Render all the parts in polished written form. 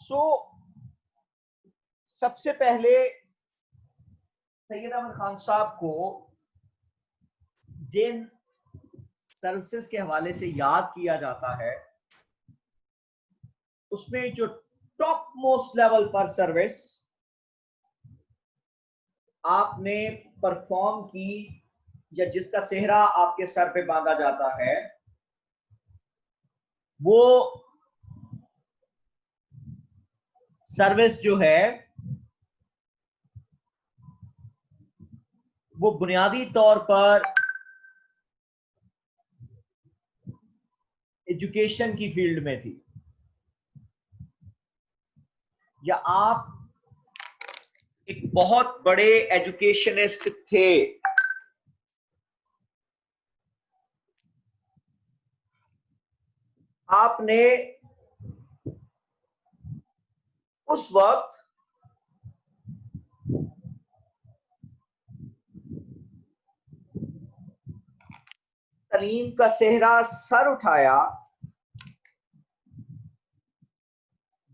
सो सबसे पहले सैयद अहमद खान साहब को जिन सर्विसेज के हवाले से याद किया जाता है उसमें जो टॉप मोस्ट लेवल पर सर्विस आपने परफॉर्म की या जिसका सेहरा आपके सर पे बांधा जाता है वो सर्विस जो है वो बुनियादी तौर पर एजुकेशन की फील्ड में थी, या आप एक बहुत बड़े एजुकेशनिस्ट थे। आपने उस वक्त तालीम का सेहरा सर उठाया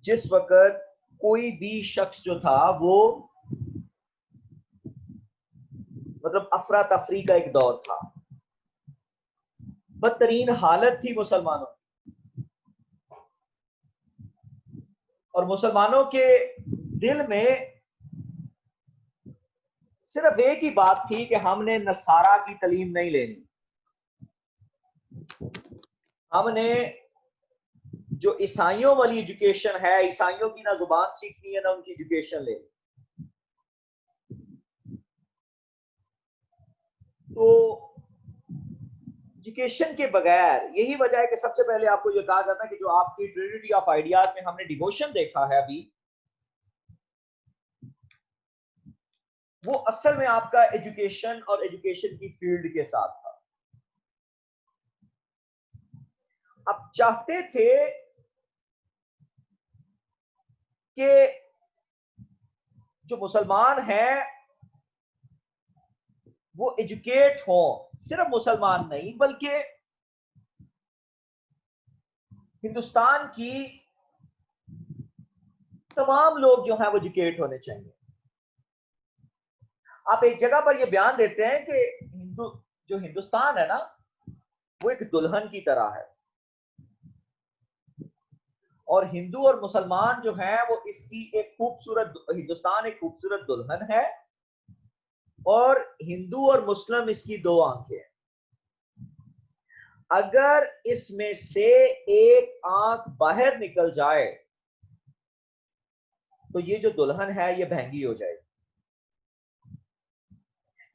जिस वक्त कोई भी शख्स जो था वो मतलब अफरा तफरी का एक दौर था, बदतरीन हालत थी मुसलमानों की, और मुसलमानों के दिल में सिर्फ एक ही बात थी कि हमने नसारा की तालीम नहीं लेनी, हमने जो ईसाइयों वाली एजुकेशन है, ईसाइयों की ना जुबान सीखनी है ना उनकी एजुकेशन लेनी। तो एजुकेशन के बगैर, यही वजह है कि सबसे पहले आपको यह कहा जाता है कि जो आपकी ट्रिनिटी ऑफ आइडियाज में हमने डिवोशन देखा है अभी, वो असल में आपका एजुकेशन और एजुकेशन की फील्ड के साथ था। अब चाहते थे कि जो मुसलमान हैं वो एजुकेट हो, सिर्फ मुसलमान नहीं बल्कि हिंदुस्तान की तमाम लोग जो हैं वो एजुकेट होने चाहिए। आप एक जगह पर यह बयान देते हैं कि जो हिंदुस्तान है ना वो एक दुल्हन की तरह है, और हिंदू और मुसलमान जो हैं वो इसकी एक खूबसूरत, हिंदुस्तान एक खूबसूरत दुल्हन है और हिंदू और मुस्लिम इसकी दो आंखें हैं। अगर इसमें से एक आंख बाहर निकल जाए तो ये जो दुल्हन है ये महंगी हो जाएगी,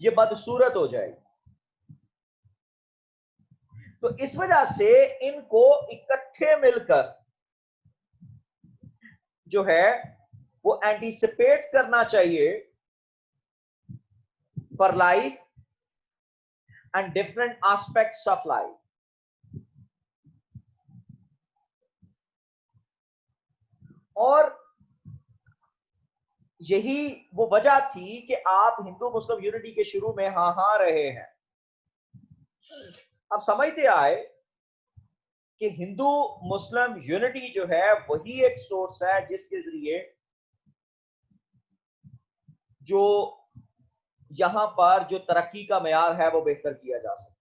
ये बदसूरत हो जाएगी। तो इस वजह से इनको इकट्ठे मिलकर जो है वो एंटीसिपेट करना चाहिए for life and different aspects of life. और यही वो वजह थी कि आप हिंदू मुस्लिम यूनिटी के शुरू में हाँ हाँ रहे हैं। अब समझते आए कि हिंदू मुस्लिम यूनिटी जो है वही एक सोर्स है जिसके जरिए जो यहां पर जो तरक्की का मयार है वो बेहतर किया जा सकता है।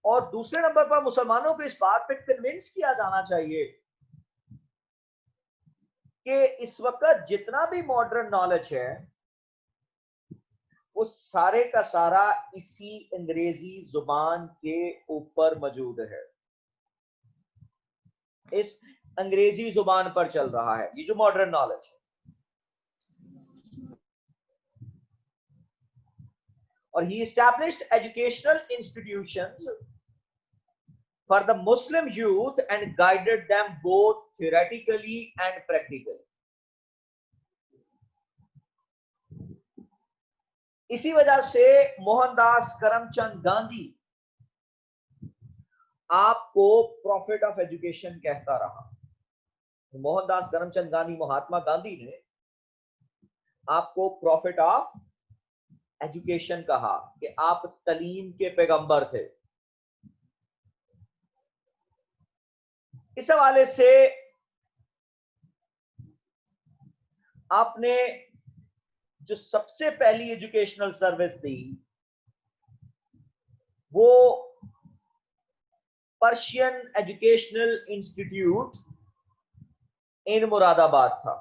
और दूसरे नंबर पर मुसलमानों को इस बात पे कन्विंस किया जाना चाहिए कि इस वक्त जितना भी मॉडर्न नॉलेज है वो सारे का सारा इसी अंग्रेजी जुबान के ऊपर मौजूद है, इस अंग्रेजी जुबान पर चल रहा है ये जो मॉडर्न नॉलेज है। और ही established educational institutions for the Muslim youth and guided them both theoretically and practically. इसी वजह से मोहनदास करमचंद गांधी आपको प्रॉफिट ऑफ एजुकेशन कहता रहा। मोहनदास करमचंद गांधी, महात्मा गांधी ने आपको प्रॉफिट ऑफ एजुकेशन कहा कि आप तालीम के पैगंबर थे। इस हवाले से आपने जो सबसे पहली एजुकेशनल सर्विस दी वो Persian educational institute in Moradabad था,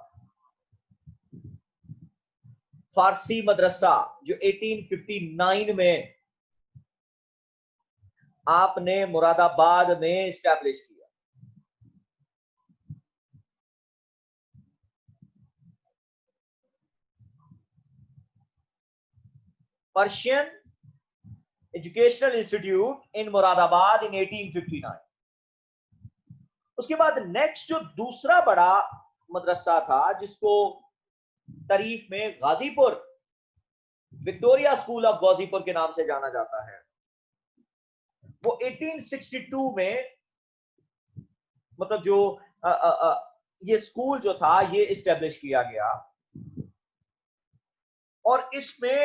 फारसी मदरसा, जो 1859 में आपने मुरादाबाद में इस्टेब्लिश किया। Persian educational institute in Moradabad in 1859। उसके बाद नेक्स्ट जो दूसरा बड़ा मदरसा था, जिसको तारीख में Ghazipur, Victoria school of Ghazipur के नाम से जाना जाता है, वो 1862 में, मतलब जो ये स्कूल जो था ये इस्टेब्लिश किया गया, और इसमें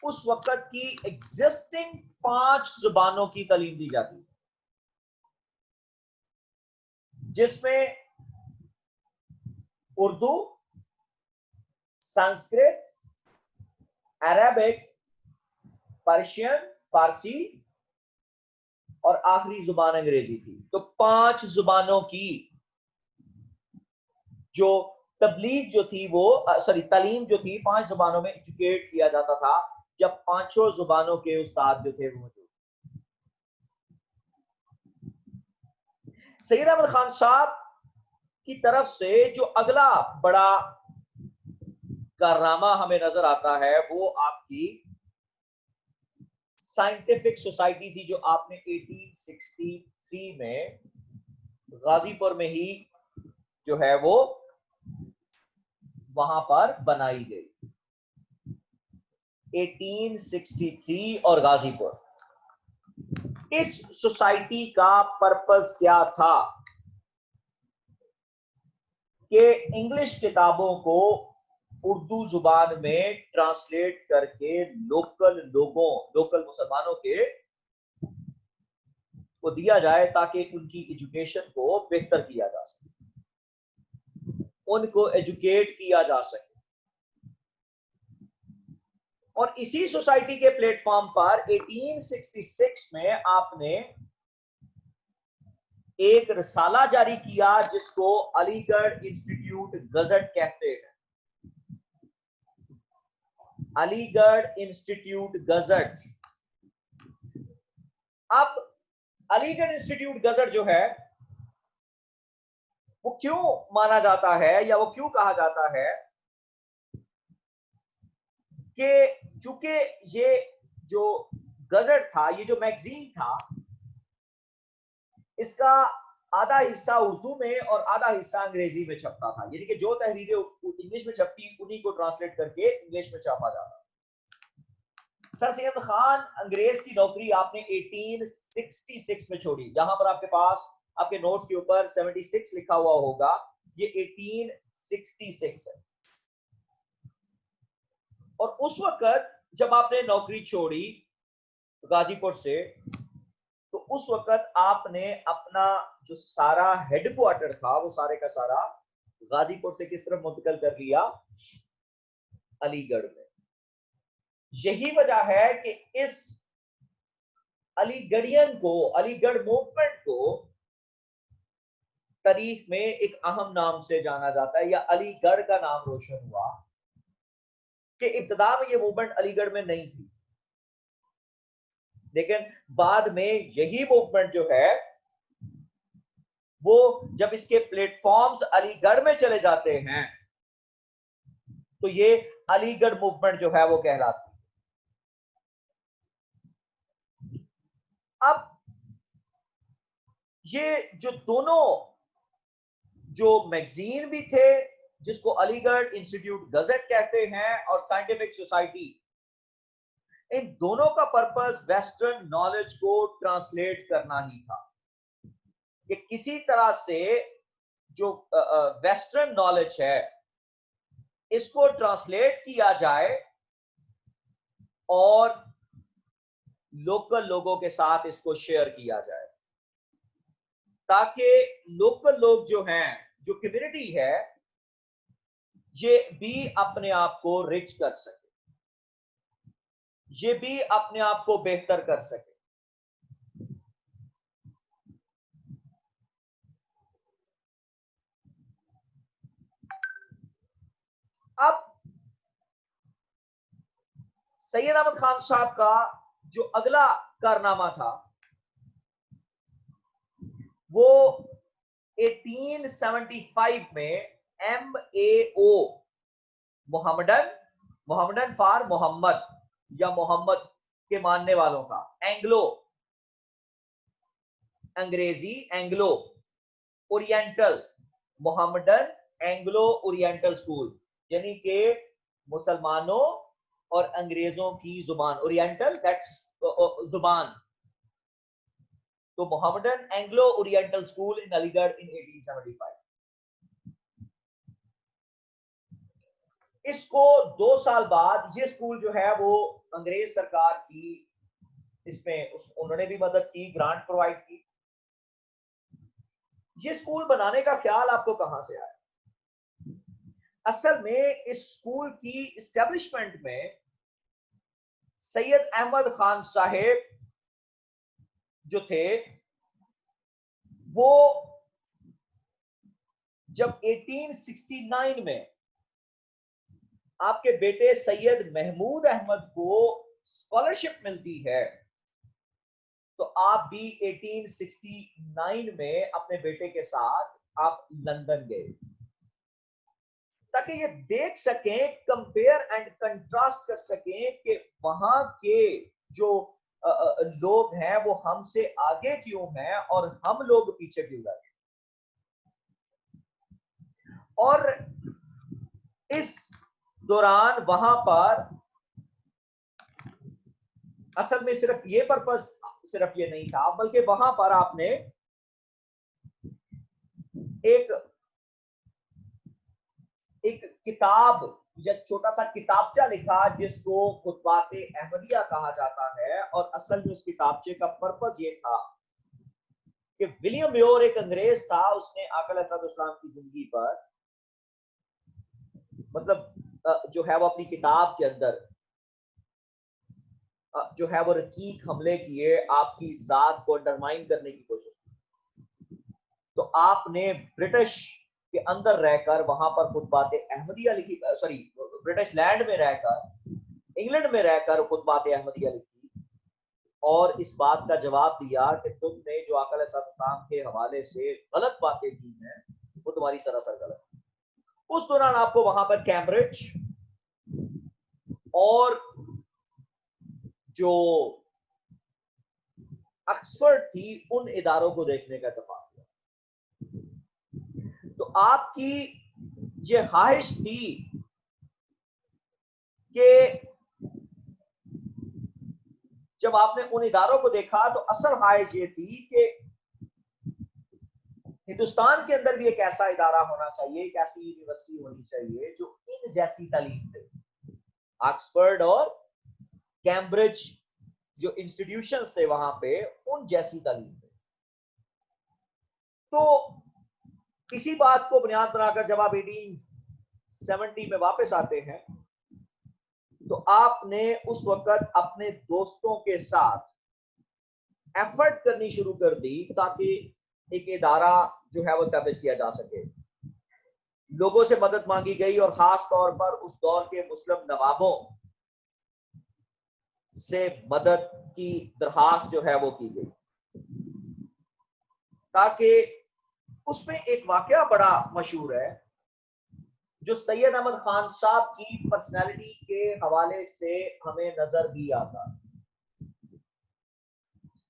उस वक्त की एग्जिस्टिंग 5 जुबानों की तालीम दी जाती है, जिसमें उर्दू, संस्कृत, अरबिक, पर्शियन, फारसी और आखिरी जुबान अंग्रेजी थी। तो 5 जुबानों की जो तबलीग जो थी वो तालीम जो थी 5 जुबानों में एजुकेट किया जाता था, जब 5 जुबानों के उस्ताद जो थे वो मौजूद। सैयद अहमद खान साहब की तरफ से जो अगला बड़ा कारनामा हमें नजर आता है वो आपकी साइंटिफिक सोसाइटी थी, जो आपने 1863 में गाजीपुर में ही जो है वो वहां पर बनाई गई। 1863 और गाजीपुर। इस सोसाइटी का पर्पस क्या था कि इंग्लिश किताबों को उर्दू जुबान में ट्रांसलेट करके लोकल मुसलमानों के को दिया जाए, ताकि उनकी एजुकेशन को बेहतर किया जा सके, उनको एजुकेट किया जा सके। और इसी सोसाइटी के प्लेटफॉर्म पर 1866 में आपने एक रिसाला जारी किया, जिसको अलीगढ़ इंस्टीट्यूट गजट कहते हैं। Aligarh institute gazette. अब अलीगढ़ इंस्टीट्यूट गजट जो है वो क्यों माना जाता है या वो क्यों कहा जाता है कि चूंकि ये जो गजट था, ये जो मैगजीन था, इसका आधा हिस्सा उर्दू में और आधा हिस्सा अंग्रेजी में छपता था। यानी कि जो तहरीरें इंग्लिश में छपती उन्हीं को ट्रांसलेट करके इंग्लिश में छापा जाता। सर सैयद खान अंग्रेज की नौकरी आपने 1866 में छोड़ी। जहां पर आपके पास आपके नोट्स के ऊपर 76 लिखा हुआ होगा, ये 1866 है। और उस वक्त जब आपने नौकरी छोड़ी गाजीपुर से, तो उस वक्त आपने अपना जो सारा हेडक्वार्टर था वो सारे का सारा गाजीपुर से किस तरफ मुंतकिल कर लिया? अलीगढ़ में। यही वजह है कि इस अलीगढ़ियन को, अलीगढ़ मूवमेंट को तारीख में एक अहम नाम से जाना जाता है, या अलीगढ़ का नाम रोशन हुआ कि इब्तिदा में ये मूवमेंट अलीगढ़ में नहीं थी, लेकिन बाद में यही मूवमेंट जो है वो जब इसके प्लेटफॉर्म्स अलीगढ़ में चले जाते हैं तो ये अलीगढ़ मूवमेंट जो है वो कहलाती है। अब ये जो दोनों जो मैगजीन भी थे, जिसको अलीगढ़ इंस्टीट्यूट गजट कहते हैं, और साइंटिफिक सोसाइटी, इन दोनों का पर्पस वेस्टर्न नॉलेज को ट्रांसलेट करना ही था, कि किसी तरह से जो वेस्टर्न नॉलेज है इसको ट्रांसलेट किया जाए और लोकल लोगों के साथ इसको शेयर किया जाए, ताकि लोकल लोग जो हैं, जो कम्युनिटी है, ये भी अपने आप को रिच कर सके, ये भी अपने आप को बेहतर कर सके। अब सैयद अहमद खान साहब का जो अगला कारनामा था वो 1875 में MAO, मोहम्मदन फॉर मोहम्मद या मोहम्मद के मानने वालों का, एंग्लो, अंग्रेजी Anglo oriental, Mohammedan Anglo oriental school, यानी कि मुसलमानों और अंग्रेजों की जुबान, ओरिएंटल दैट्स जुबान, तो Mohammedan Anglo oriental school in Aligarh in 1875। इसको 2 साल बाद ये स्कूल जो है वो अंग्रेज सरकार की इसमें उन्होंने भी मदद की, ग्रांट प्रोवाइड की। ये स्कूल बनाने का ख्याल आपको कहां से आया? असल में इस स्कूल की इस्टेब्लिशमेंट में सैयद अहमद खान साहेब जो थे वो जब 1869 में आपके बेटे सैयद महमूद अहमद को स्कॉलरशिप मिलती है, तो आप भी 1869 में अपने बेटे के साथ आप लंदन गए ताकि ये देख सकें, कंपेयर एंड कंट्रास्ट कर सकें कि वहां के जो लोग हैं वो हमसे आगे क्यों हैं और हम लोग पीछे क्यों रह गए। और इस दौरान वहां पर असल में सिर्फ ये पर्पस सिर्फ ये नहीं था, बल्कि वहां पर आपने एक किताब या छोटा सा किताबचा लिखा जिसको खुतबाते अहमदिया कहा जाता है। और असल में उस किताबचे का पर्पस ये था कि विलियम म्योर एक अंग्रेज था, उसने आका अलैहिस्सलाम की जिंदगी पर मतलब जो है वो अपनी किताब के अंदर जो है वो रकीक हमले किए, आपकी जात को अंडरमाइन करने की कोशिश की। तो आपने ब्रिटिश के अंदर रहकर वहां पर खुतबाते अहमदिया लिखी, सॉरी ब्रिटिश लैंड में रहकर, इंग्लैंड में रहकर खुतबाते अहमदिया लिखी और इस बात का जवाब दिया कि तुमने जो आका अलैहिस्सलाम के हवाले से गलत बातें की हैं वो तुम्हारी सरासर गलत। उस दौरान आपको वहां पर कैम्ब्रिज और जो ऑक्सफोर्ड थी उन इदारों को देखने का इत्तेफाक हुआ। तो आपकी ये ख्वाहिश थी कि जब आपने उन इदारों को देखा तो असल ख्वाहिश ये थी कि हिंदुस्तान के अंदर भी एक ऐसा इदारा होना चाहिए, एक ऐसी यूनिवर्सिटी होनी चाहिए जो इन जैसी तालीम दे। ऑक्सफोर्ड और कैम्ब्रिज जो इंस्टीट्यूशंस थे वहां पे उन जैसी तालीम दे। तो इसी बात को बुनियाद बनाकर जब आप 1870 में वापस आते हैं तो आपने उस वक्त अपने दोस्तों के साथ एफर्ट करनी शुरू कर दी ताकि एक इदारा जो है वो एस्टैब्लिश किया जा सके। लोगों से मदद मांगी गई और खास तौर पर उस दौर के मुस्लिम नवाबों से मदद की दरखास्त जो है वो की गई ताकि उसमें एक वाकया बड़ा मशहूर है जो सैयद अहमद खान साहब की पर्सनालिटी के हवाले से हमें नजर भी आता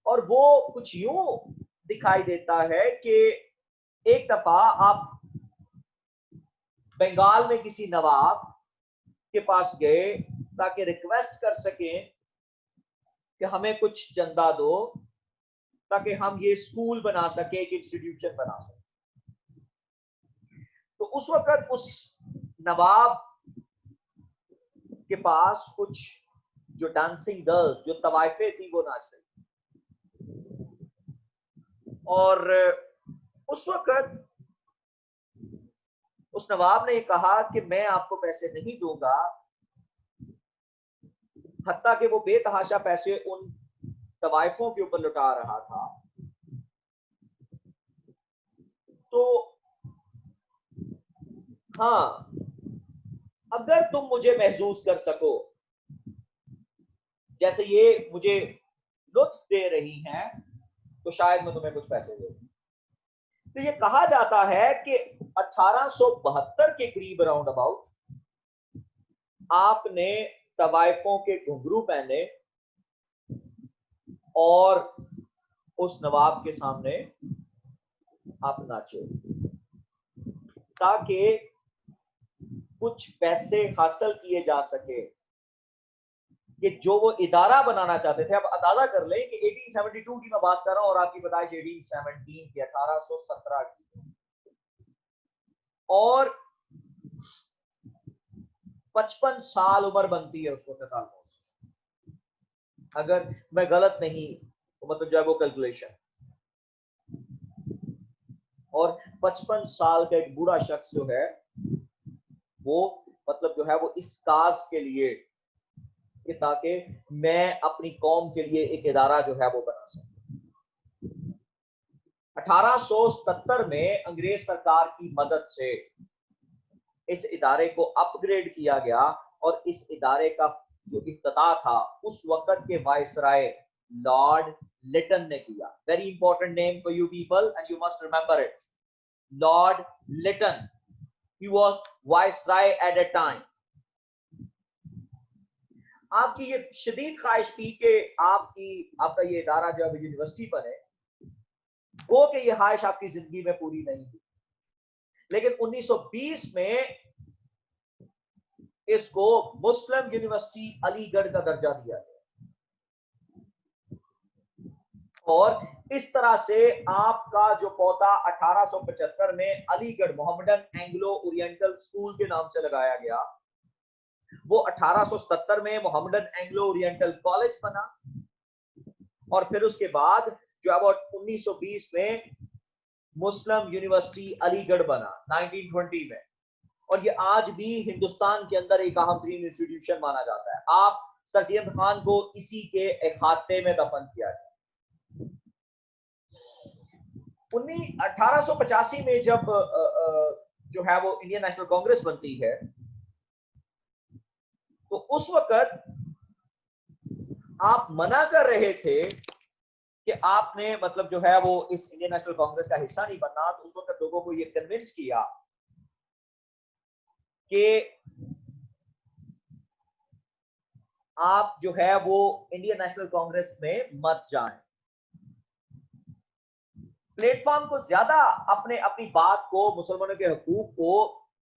और वो कुछ यूं दिखाई देता है कि एक दफा आप बंगाल में किसी नवाब के पास गए ताकि रिक्वेस्ट कर सकें कि हमें कुछ चंदा दो ताकि हम ये स्कूल बना सके, एक इंस्टीट्यूशन बना सके। तो उस वक्त उस नवाब के पास कुछ जो डांसिंग गर्ल्स, जो तवाइफे थी वो नाच रही और उस वक्त उस नवाब ने कहा कि मैं आपको पैसे नहीं दूंगा, हत्ता कि वो बेतहाशा पैसे उन तवाइफों के ऊपर लुटा रहा था। तो हाँ, अगर तुम मुझे महसूस कर सको जैसे ये मुझे लुत्फ दे रही हैं, तो शायद मैं तुम्हें कुछ पैसे दे दूं। तो ये कहा जाता है कि 1872 के करीब राउंड अबाउट आपने तवाइफों के घुंघरू पहने और उस नवाब के सामने आप नाचे, ताकि कुछ पैसे हासिल किए जा सके कि जो वो इदारा बनाना चाहते थे। अब अंदाजा कर लें कि 1872 की मैं बात कर रहा हूं और आपकी पैदाइश 1817 की, 1817 की, और 55 साल उम्र बनती है उस वक्त ऑलमोस्ट, अगर मैं गलत नहीं तो मतलब जो है वो कैलकुलेशन। और 55 साल का एक बूढ़ा शख्स जो है वो मतलब जो है वो इस काज के लिए कि ताकि मैं अपनी कौम के लिए एक इदारा जो है वो बना सकूं। 1877 में अंग्रेज सरकार की मदद से इस इदारे को अपग्रेड किया गया और इस इदारे का जो इफ्तिताह था उस वक्त के वायसराय लॉर्ड लिटन ने किया। Very important name for you people and you must remember it, Lord Lytton. He was viceroy at a time. आपकी ये शदीद ख्वाहिश थी कि आपका ये इदारा जो है यूनिवर्सिटी बने, वो कि ये ख्वाहिश आपकी जिंदगी में पूरी नहीं हुई, लेकिन 1920 में इसको मुस्लिम यूनिवर्सिटी अलीगढ़ का दर्जा दिया गया और इस तरह से आपका जो पौधा 1875 में Aligarh Mohammedan Anglo oriental school के नाम से लगाया गया, वो 1877 में मोहम्मदन एंग्लो ओरिएंटल कॉलेज बना और फिर उसके बाद जो अब 1920 में मुस्लिम यूनिवर्सिटी अलीगढ़ बना 1920 में। और ये आज भी हिंदुस्तान के अंदर एक अहम तरीन इंस्टीट्यूशन माना जाता है। आप सर सैयद खान को इसी के अहाते में दफन किया गया। 1885 में जब जो है वो इंडियन नेशनल कांग्रेस बनती है, तो उस वक्त आप मना कर रहे थे कि आपने मतलब जो है वो इस इंडियन नेशनल कांग्रेस का हिस्सा नहीं बनना। तो उस वक्त लोगों को ये कन्विंस किया कि आप जो है वो इंडियन नेशनल कांग्रेस में मत जाएं। प्लेटफॉर्म को ज्यादा अपनी बात को, मुसलमानों के हकूक को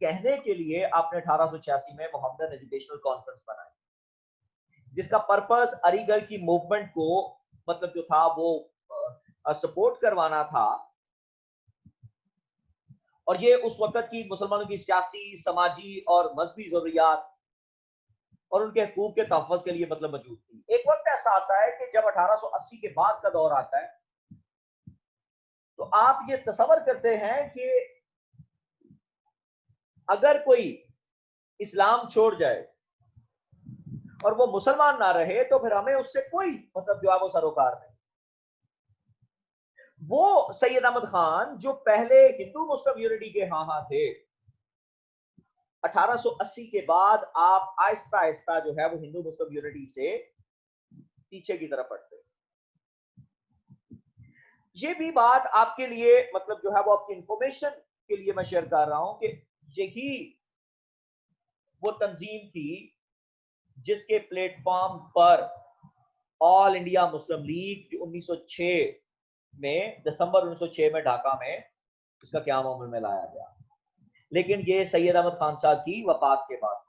कहने के लिए आपने 1886 में मोहम्मदन एजुकेशनल कॉन्फ्रेंस बनाई, जिसका पर्पस अलीगढ़ की मूवमेंट को मतलब जो था वो सपोर्ट करवाना था। और ये उस वक्त की मुसलमानों की सियासी, समाजी और मजहबी जरूरियात और उनके हकूक के तहफ़्फ़ुज़ के लिए मतलब मौजूद थी। एक वक्त ऐसा आता है कि जब 1880 के बाद का दौर आता है, तो आप ये तसव्वुर करते हैं कि अगर कोई इस्लाम छोड़ जाए और वो मुसलमान ना रहे तो फिर हमें उससे कोई मतलब जो है वो सरोकार नहीं। वो सैयद अहमद खान जो पहले हिंदू मुस्लिम यूनिटी के हाँ थे, 1880 के बाद आप आहिस्ता आहिस्ता जो है वो हिंदू मुस्लिम यूनिटी से पीछे की तरफ हटते। ये भी बात आपके लिए मतलब जो है वो आपकी इंफॉर्मेशन के लिए मैं शेयर कर रहा हूं कि यही वो तंजीम थी जिसके प्लेटफॉर्म पर ऑल इंडिया मुस्लिम लीग जो 1906 में दिसंबर 1906 में ढाका में इसका क़याम अमल में लाया गया, लेकिन ये सैयद अहमद खान साहब की वफात के बाद हुआ।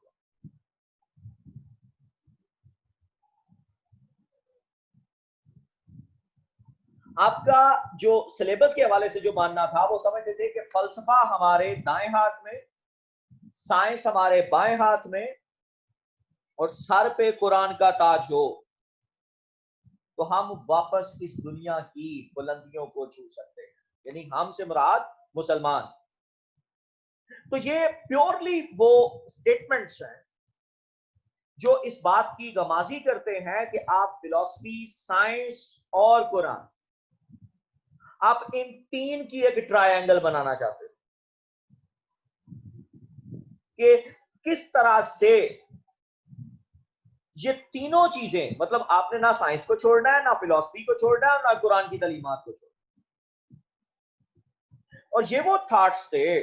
आपका जो सिलेबस के हवाले से जो मानना था वो समझते थे कि फलसफा हमारे दाएं हाथ में, साइंस हमारे बाएं हाथ में, और सर पे कुरान का ताज हो तो हम वापस इस दुनिया की बुलंदियों को छू सकते हैं। यानी हम से मुराद मुसलमान। तो ये प्योरली वो स्टेटमेंट्स हैं जो इस बात की गमाजी करते हैं कि आप फिलॉसफी, साइंस और कुरान, आप इन तीन की एक ट्रायंगल बनाना चाहते हो कि किस तरह से ये तीनों चीजें, मतलब आपने ना साइंस को छोड़ना है, ना फिलॉसफी को छोड़ना है, ना कुरान की तालीमात को छोड़ना। और ये वो थॉट्स थे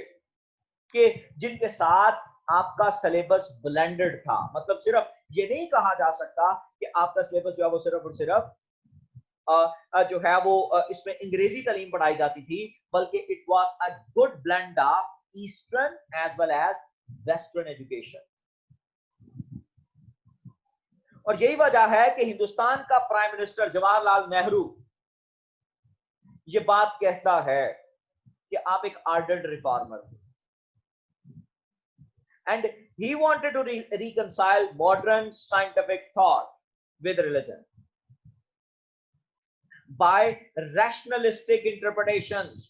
कि जिनके साथ आपका सिलेबस ब्लेंडेड था। मतलब सिर्फ ये नहीं कहा जा सकता कि आपका सिलेबस जो है वो सिर्फ और सिर्फ जो है वो इसमें अंग्रेजी तालीम पढ़ाई जाती थी, बल्कि it was a good blend of eastern as well as western education. और यही वजह है कि हिंदुस्तान का प्राइम मिनिस्टर जवाहरलाल नेहरू ये बात कहता है कि आप एक आर्डेंट रिफॉर्मर थे, and he wanted to reconcile modern scientific thought with religion by rationalistic interpretations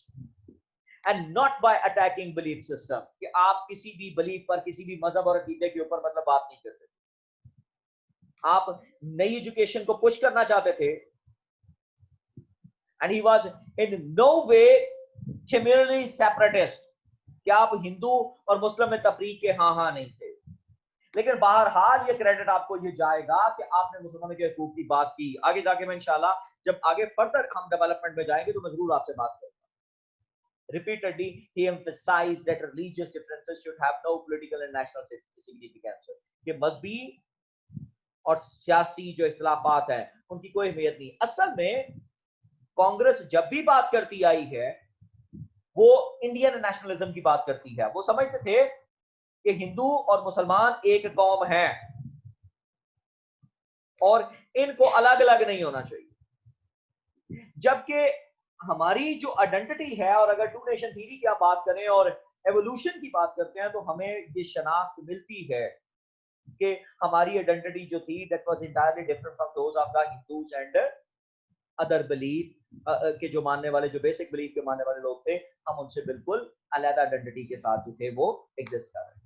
and not by attacking belief system। कि आप किसी भी belief पर, किसी भी मजहब और अकीदे के ऊपर मतलब बात नहीं करते, आप नई एजुकेशन को पुश करना चाहते थे। and he was in no way communally separatist, कि आप हिंदू और मुस्लिम में तफरीक के हाँ नहीं थे। लेकिन बहरहाल ये क्रेडिट आपको ये जाएगा कि आपने मुसलमानों के हकूक की बात की। आगे जाके मैं इंशाल्लाह जब आगे फर्दर हम डेवलपमेंट में जाएंगे तो मैं जरूर आपसे बात करूंगा। Repeatedly he emphasized that religious differences should have no political and national significance, कि मजहबी और सियासी जो इख्तिलाफात हैं उनकी कोई अहमियत नहीं। असल में कांग्रेस जब भी बात करती आई है वो इंडियन नेशनलिज्म की बात करती है। वो समझते थे कि हिंदू और मुसलमान एक कौम है और इनको अलग अलग नहीं होना चाहिए। जबकि हमारी जो आइडेंटिटी है, और अगर टू नेशन थ्योरी की आप बात करें और एवोल्यूशन की बात करते हैं, तो हमें ये शनाख्त मिलती है कि हमारी आइडेंटिटी जो थी that was entirely different from those of the Hindus and other belief के जो मानने वाले, जो बेसिक बिलीफ के मानने वाले लोग थे, हम उनसे बिल्कुल अलग आइडेंटिटी के साथ जो थे वो एग्जिस्ट कर रहे हैं।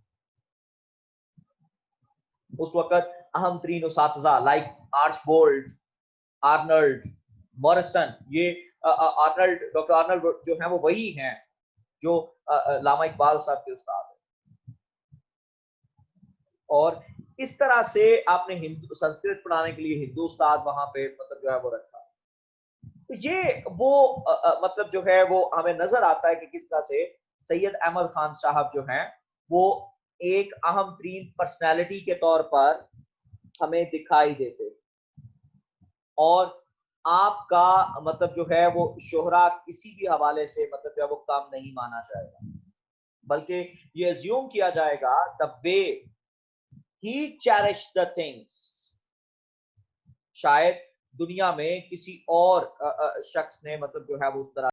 उस वक्त अहम तरीन उसातिज़ा लाइक आर्चबोल्ड, आर्नल्ड, मॉरिसन, ये आर्नल्ड, डॉक्टर आर्नल्ड जो है वो वही हैं जो लामा इकबाल साहब के उस्ताद हैं। और इस तरह से आपने हिंदू संस्कृत पढ़ाने के लिए हिंदू उस्ताद वहां पे मतलब जो है वो रखा। तो ये वो मतलब जो है वो हमें नजर आता है कि किस तरह से सैयद अहमद खान साहब जो हैं वो एक अहम तरीन पर्सनैलिटी के तौर पर हमें दिखाई देते। और आपका मतलब जो है वो शोहरा किसी भी हवाले से मतलब जो है वो कम नहीं माना जाएगा, बल्कि ये अज्यूम किया जाएगा the way he cherish the things, शायद दुनिया में किसी और शख्स ने मतलब जो है वो उस तरह